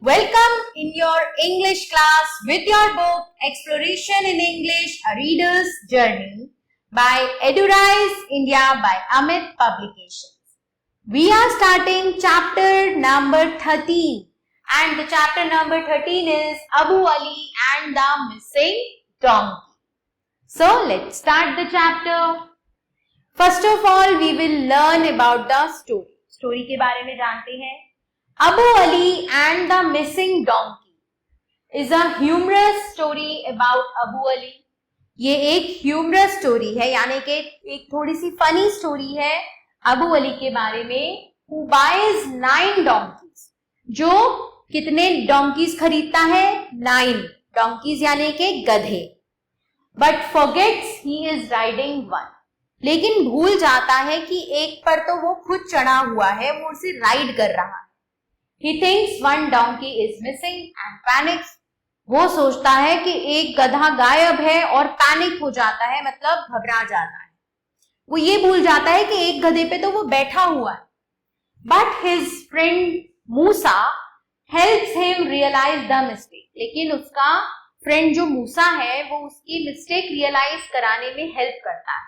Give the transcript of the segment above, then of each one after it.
Welcome in your English class with your book Exploration in English, A Reader's Journey by Edurise India by Amit Publications. We are starting chapter number 13 and the chapter number 13 is Abu Ali and the Missing Donkey. So let's start the chapter. First of all, we will learn about the story. Story के बारे में जानते हैं. Abu Ali and the Missing Donkey is a humorous story about Abu Ali. ये एक humorous story है, यानी कि एक थोड़ी सी funny story है अबू अली के बारे में. Who buys 9 donkeys? जो कितने donkeys खरीदता है? 9 donkeys यानी कि गधे. But forgets he is riding one. लेकिन भूल जाता है कि एक पर तो वो खुद चढ़ा हुआ है, वो उसे राइड कर रहा है. He thinks one donkey is missing and panics. वो सोचता है कि एक गधा गायब है और पैनिक हो जाता है, मतलब घबरा जाता है. वो ये भूल जाता है कि एक गधे पे तो वो बैठा हुआ है. But his friend Musa helps him realize the mistake. लेकिन उसका फ्रेंड जो मूसा है वो उसकी मिस्टेक रियलाइज कराने में हेल्प करता है.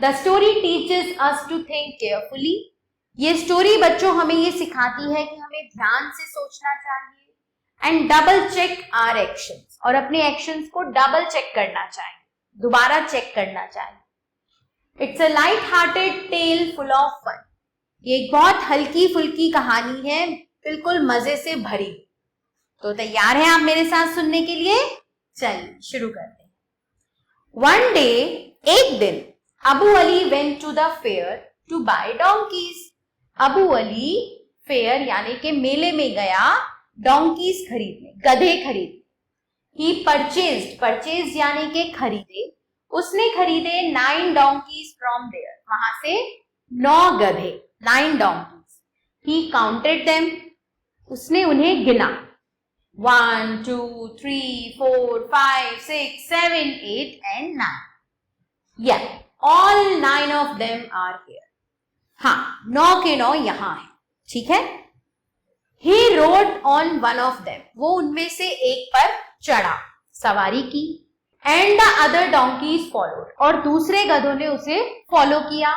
The story teaches us to think carefully. ये स्टोरी बच्चों हमें ये सिखाती है कि हमें ध्यान से सोचना चाहिए and double check our actions, और अपने एक्शंस को डबल चेक करना चाहिए, दोबारा चेक करना चाहिए. It's a light hearted tale full of fun. ये एक बहुत हल्की फुल्की कहानी है, बिल्कुल मजे से भरी. तो तैयार हैं आप मेरे साथ सुनने के लिए? चलिए शुरू करते हैं. वन डे, एक दिन, Abu Ali went to the fair to buy donkeys. Abu Ali fair यानी कि मेले में गया डोंकीज खरीदने, गधे खरीदने. ही परचेज यानी कि खरीदे. उसने खरीदे 9 donkeys फ्रॉम देयर. वहां से 9 गधे, 9 donkeys. He counted them. उसने उन्हें गिना. 1 2 3 4 5 6 7 8 and 9. Yeah, all 9 of them are here. हाँ, 9 के 9 यहाँ है. ठीक है. He rode on one of them. वो उनमें से एक पर चढ़ा, सवारी की. And the other donkeys followed. और दूसरे गधों ने उसे फॉलो किया.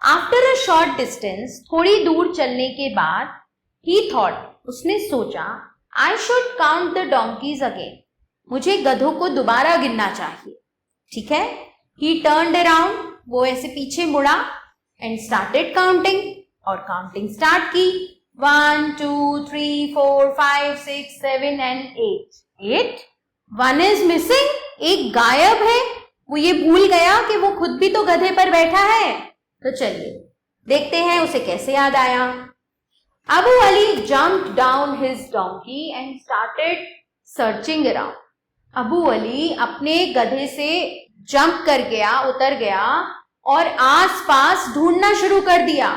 After a short distance, थोड़ी दूर चलने के बाद, he thought, उसने सोचा, I should count the donkeys again. मुझे गधों को दोबारा गिनना चाहिए. ठीक है. He turned around. वो ऐसे पीछे मुड़ा and started counting, और काउंटिंग स्टार्ट की. 1 2 3 4 5 6 7 and 8. 1 is missing. एक गायब है. वो ये भूल गया कि वो खुद भी तो गधे पर बैठा है. तो चलिए देखते हैं उसे कैसे याद आया. Abu Ali jumped down his donkey and started searching around. Abu Ali अपने गधे से जंप कर गया, उतर गया और आसपास ढूंढना शुरू कर दिया.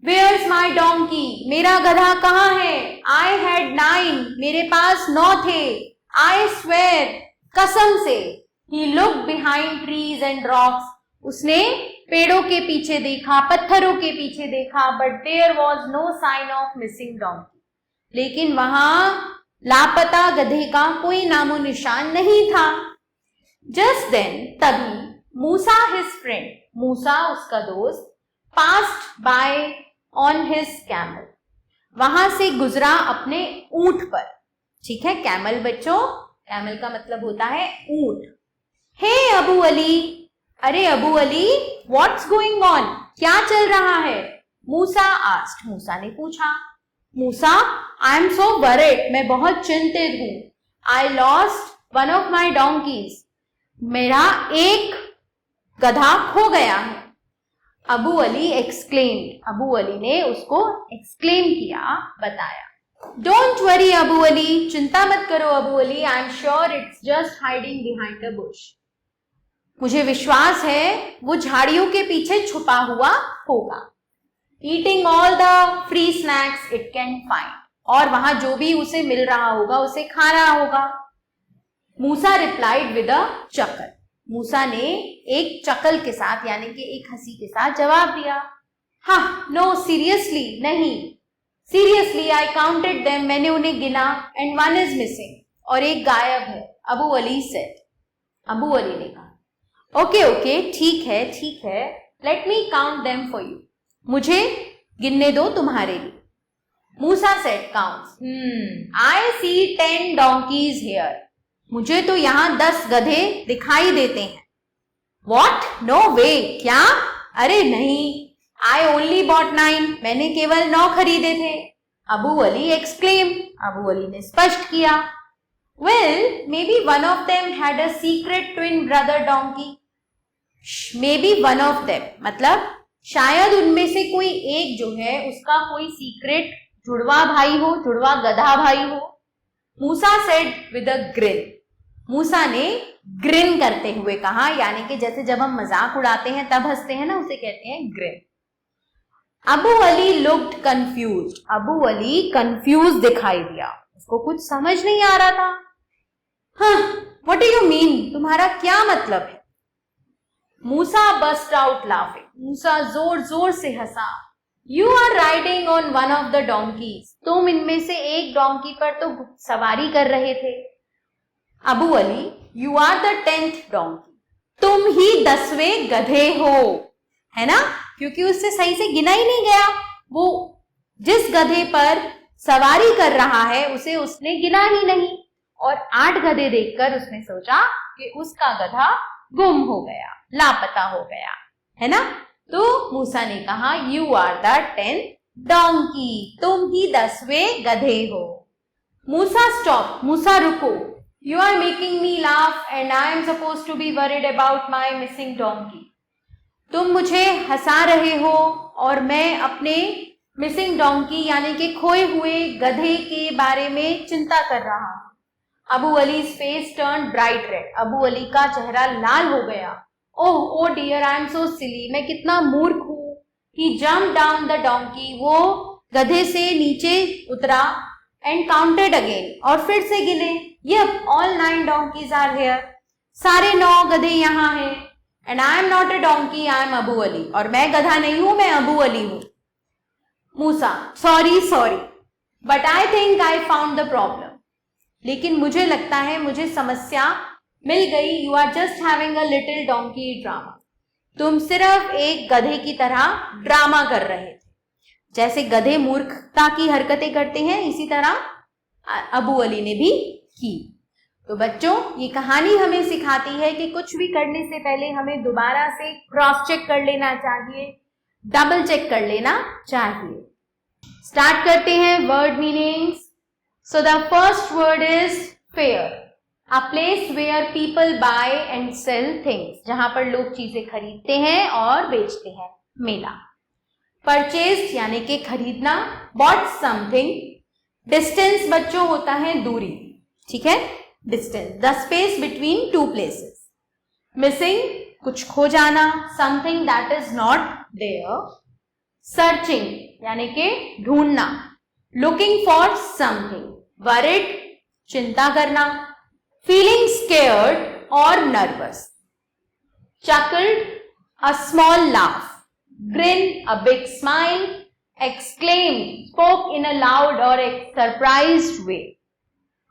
Where's my donkey? मेरा गधा कहाँ है? I had 9. मेरे पास 9 थे. I swear. कसम से. He looked behind trees and rocks. उसने पेड़ों के पीछे देखा, पत्थरों के पीछे देखा. But there was no sign of missing donkey. लेकिन वहां लापता गधे का कोई नामो निशान नहीं था. Just then, तभी मूसा his friend, मूसा उसका दोस्त, passed by on his camel. वहां से गुजरा अपने ऊंट पर. ठीक है. कैमल बच्चों, कैमल का मतलब होता है ऊंट. हे अबू अली. अरे Abu Ali, what's going on? क्या चल रहा है? मूसा आस्क्ड. मूसा ने पूछा. मूसा, आई एम सो वरीड. मैं बहुत चिंतित हूं. I lost one of my donkey's. मेरा एक गधा खो गया है. Abu Ali exclaimed. Abu Ali ने उसको एक्सक्लेम किया, बताया. Don't worry Abu Ali. चिंता मत करो Abu Ali. I am sure it's just hiding behind a bush. मुझे विश्वास है वो झाड़ियों के पीछे छुपा हुआ होगा. Eating all the free snacks it can find. और वहां जो भी उसे मिल रहा होगा उसे खा रहा होगा. मूसा रिप्लाइड विद अ चकल. मूसा ने एक चकल के साथ यानी कि एक हंसी के साथ जवाब दिया. हाँ, नो सीरियसली, नहीं. सीरियसली आई काउंटेड देम, मैंने उन्हें गिना, एंड वन इज मिसिंग, और एक गायब है. Abu Ali said, Abu Ali ने कहा. ओके ओके, ठीक है, let me count them for you, मुझे गिनने दो तुम्हारे लिए. Musa said counts, I see 10 donkeys here, मुझे तो यहाँ 10 गधे दिखाई देते हैं. What? No way, क्या? अरे नहीं, I only bought 9, मैंने केवल 9 खरीदे थे. Abu Ali exclaim, Abu Ali ने स्पष्ट किया. Well, maybe one of them had a secret twin brother donkey. Maybe one of them, मतलब शायद उनमें से कोई एक जो है उसका कोई सीक्रेट जुड़वा भाई हो, जुड़वा गधा भाई हो. मूसा सेड विद अ ग्रिन, मूसा ने ग्रिन करते हुए कहा, यानी कि जैसे जब हम मजाक उड़ाते हैं तब हंसते हैं ना, उसे कहते हैं green. Abu Ali looked confused, Abu Ali confuse दिखाई दिया, उसको कुछ समझ नहीं आ रहा था. हाँ, व्हाट डू यू मीन, तुम्हारा क्या मतलब है? Musa burst out laughing, Musa जोर जोर से हंसा. You are riding on one of the donkeys, तुम इनमें से एक डोंकी पर तो सवारी कर रहे थे. Abu Ali, you are the 10th donkey, तुम ही 10वें गधे हो, है ना, क्योंकि उससे सही से गिना ही नहीं गया. वो जिस गधे पर सवारी कर रहा है उसे उसने गिना ही नहीं, और 8 गधे देखकर उसने सोचा कि उसका गधा गुम हो गया, लापता हो गया, है ना. तो मूसा ने कहा, you are the 10th donkey, तुम ही 10वें गधे हो. मूसा स्टॉप, मूसा रुको. You are making me laugh and I am suppose to be worried about my missing donkey. तुम मुझे हंसा रहे हो और मैं अपने मिसिंग डोंकी यानी कि खोए हुए गधे के बारे में चिंता कर रहा हूं. Abu अली's face turned bright red, Abu Ali का चेहरा लाल हो गया. ओह डियर, आई एम सो सिली, मैं कितना मूर्ख हूँ. He jumped down the donkey, वो गधे से नीचे उतरा, and counted again, और फिर से गिने. Yep, all 9 donkeys are here, सारे 9 गधे यहाँ हैं. And I am not a donkey, I am Abu Ali, और मैं गधा नहीं हूँ, मैं अबू अली हूँ. मूसा, sorry, but I think I found the problem, लेकिन मुझे लगता है मुझे समस्या मिल गई. You are just having a little donkey drama, तुम सिर्फ एक गधे की तरह ड्रामा कर रहे थे. जैसे गधे मूर्खता की हरकतें करते हैं, इसी तरह अबू अली ने भी की. तो बच्चों, ये कहानी हमें सिखाती है कि कुछ भी करने से पहले हमें दोबारा से क्रॉस चेक कर लेना चाहिए, डबल चेक कर लेना चाहिए. स्टार्ट करते हैं word meanings. So the first word is fair, a place where people buy and sell things, जहां पर लोग चीजें खरीदते हैं और बेचते हैं, मेला. Purchased यानी कि खरीदना, bought something. Distance बच्चों होता है दूरी, ठीक है, distance, the space between two places. Missing कुछ खो जाना, something that is not there. Searching यानी कि ढूंढना, looking for something. Worried चिंता करना, feeling scared or nervous. Chuckled a small laugh, grin a big smile, exclaimed spoke in a loud or a surprised way.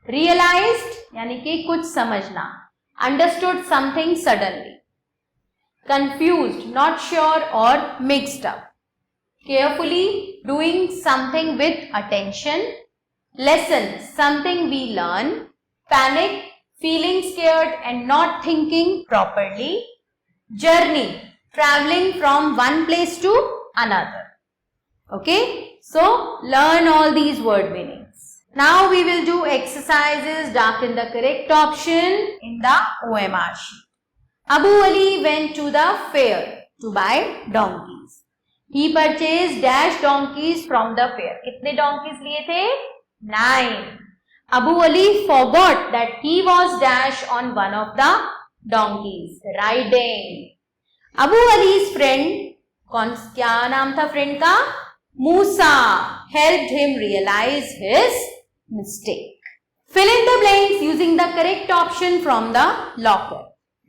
Realized यानी कि कुछ समझना, understood something suddenly. Confused, not sure or mixed up. Carefully doing something with attention. Lesson, something we learn. Panic, feeling scared and not thinking properly. Journey, traveling from one place to another. Okay, so learn all these word meanings. Now we will do exercises. Darken the correct option in the OMR sheet. Abu Ali went to the fair to buy donkeys. He purchased dash donkeys from the fair. कितने donkeys लिए थे? 9. Abu Ali forgot that he was dash on one of the donkeys, riding. Abu Ali's friend, क्या नाम था friend का? मूसा, helped him realize his mistake. Fill in the blanks using the correct option from the locker.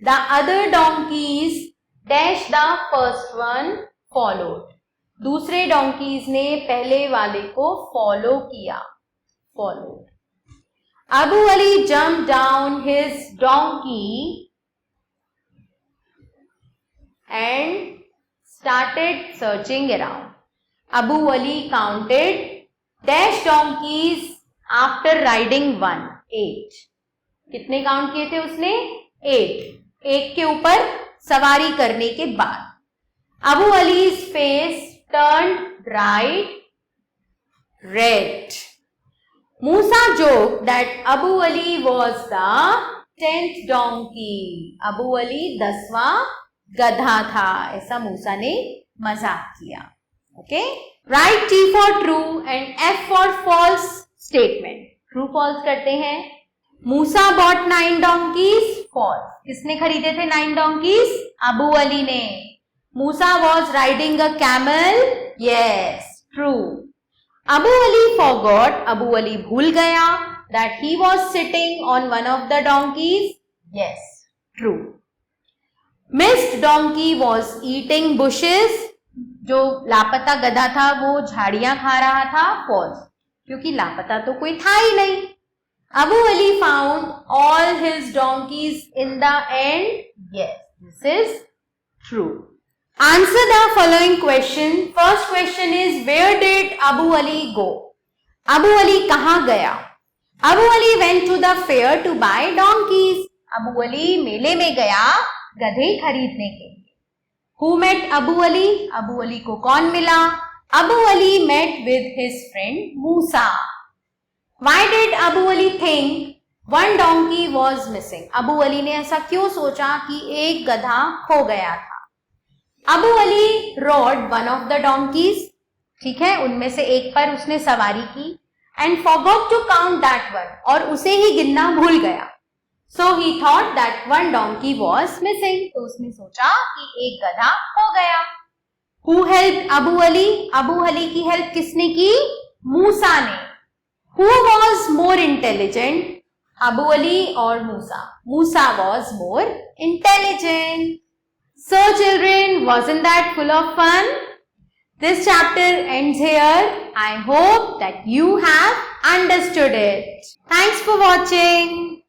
The other donkeys dash the first one followed. दूसरे donkey's ने पहले वाले को follow किया. Follow. Abu Ali jumped down his donkey and started searching around. Abu Ali counted dash donkeys after riding one. 8. कितने count किए थे उसने? 8. एक के ऊपर सवारी करने के बाद. Abu Ali's face turned bright red. Musa joked that Abu Ali was the 10th donkey. Abu Ali 10वां गधा था, ऐसा मूसा ने मजाक किया. Okay? Write T for true and F for false statement. True false करते हैं. Musa bought 9 donkeys. False. किसने खरीदे थे 9 donkeys? Abu Ali ने. Musa was riding a camel. Yes. True. Abu Ali forgot, Abu Ali भूल गया that he was sitting on one of the donkeys. Yes, true. Missed donkey was eating bushes. जो लापता गधा था वो झाड़ियां खा रहा था. False, क्योंकि लापता तो कोई था ही नहीं. Abu Ali found all his donkeys in the end. Yes, this is true. Answer the following question. First question is, where did Abu Ali go? Abu Ali कहाँ गया? Abu Ali went to the fair to buy donkeys. Abu Ali मेले में गया गधे खरीदने के लिए. Who met Abu Ali? Abu Ali को कौन मिला? Abu Ali met with his friend Musa. Why did Abu Ali think one donkey was missing? Abu Ali ने ऐसा क्यों सोचा कि एक गधा खो गया था? Abu Ali rode one of the donkeys. ठीक है, उनमें से एक पर उसने सवारी की. And forgot to count that one. और उसे ही गिनना भूल गया. So he thought that one donkey was missing. तो उसने सोचा कि एक गधा खो गया. Who helped Abu Ali? Abu Ali की हेल्प किसने की? मूसा ने. Who was more intelligent? Abu Ali or Musa? Musa was more intelligent. So children, wasn't that full of fun? This chapter ends here. I hope that you have understood it. Thanks for watching.